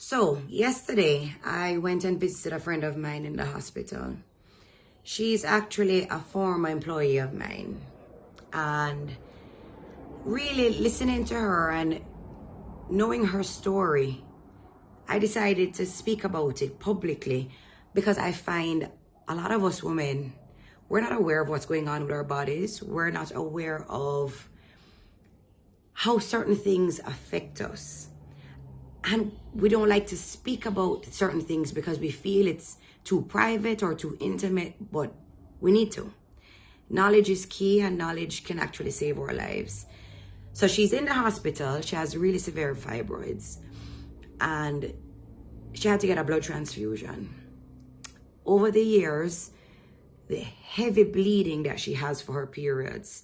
So yesterday I went and visited a friend of mine in the hospital. She's actually a former employee of mine, and really listening to her and knowing her story, I decided to speak about it publicly because I find a lot of us women, we're not aware of what's going on with our bodies. We're not aware of how certain things affect us. And we don't like to speak about certain things because we feel it's too private or too intimate, but we need to. Knowledge is key, and knowledge can actually save our lives. So she's in the hospital. She has really severe fibroids, and she had to get a blood transfusion. Over the years, the heavy bleeding that she has for her periods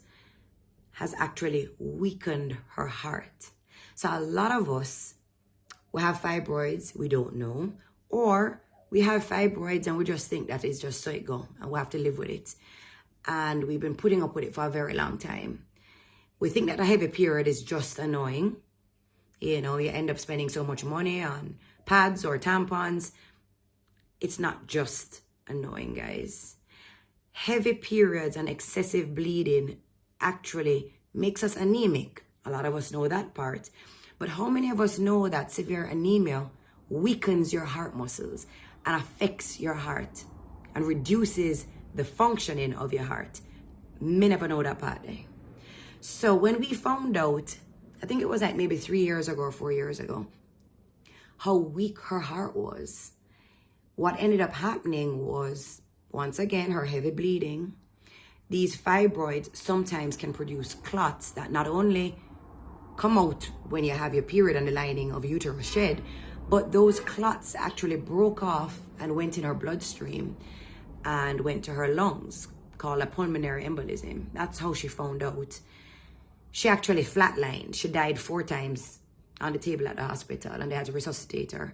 has actually weakened her heart. So a lot of us, we have fibroids, we don't know, or we have fibroids and we just think that it's just so it go and we have to live with it. And we've been putting up with it for a very long time. We think that a heavy period is just annoying. You know, you end up spending so much money on pads or tampons. It's not just annoying, guys. Heavy periods and excessive bleeding actually makes us anemic. A lot of us know that part. But how many of us know that severe anemia weakens your heart muscles and affects your heart and reduces the functioning of your heart? Me never know that part there. So when we found out, I think it was like maybe 3 years ago or 4 years ago, how weak her heart was, what ended up happening was, once again, her heavy bleeding. These fibroids sometimes can produce clots that not only come out when you have your period and the lining of uterus shed, but those clots actually broke off and went in her bloodstream and went to her lungs, called a pulmonary embolism. That's how she found out. She actually flatlined. She died 4 times on the table at the hospital, and they had to resuscitate her.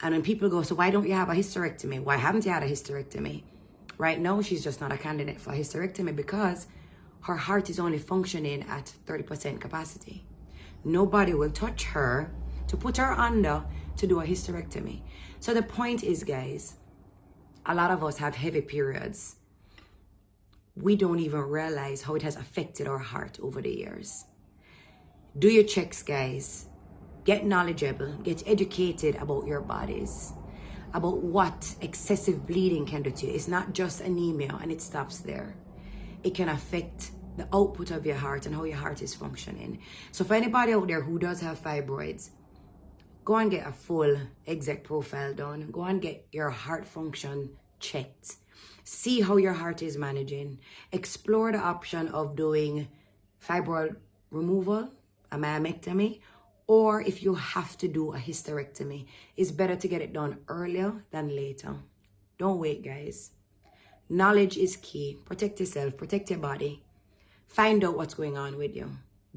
And when people go, so why don't you have a hysterectomy? Why haven't you had a hysterectomy? Right now, she's just not a candidate for a hysterectomy because her heart is only functioning at 30% capacity. Nobody will touch her to put her under to do a hysterectomy. So the point is, guys, a lot of us have heavy periods. We don't even realize how it has affected our heart over the years. Do your checks, guys. Get knowledgeable, get educated about your bodies, about what excessive bleeding can do to you. It's not just anemia and it stops there. It can affect the output of your heart and how your heart is functioning. So for anybody out there who does have fibroids, go and get a full exec profile done. Go and get your heart function checked. See how your heart is managing. Explore the option of doing fibroid removal, a myomectomy, or if you have to do a hysterectomy, it's better to get it done earlier than later. Don't wait, guys. Knowledge is key. Protect yourself, protect your body. Find out what's going on with you.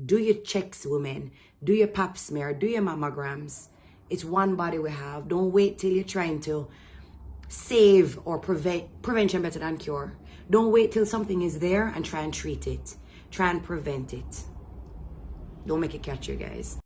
Do your checks, women. Do your pap smear, do your mammograms. It's one body we have. Don't wait till you're trying to save or prevention better than cure. Don't wait till something is there and try and treat it. Try and prevent it. Don't make it catch you, guys.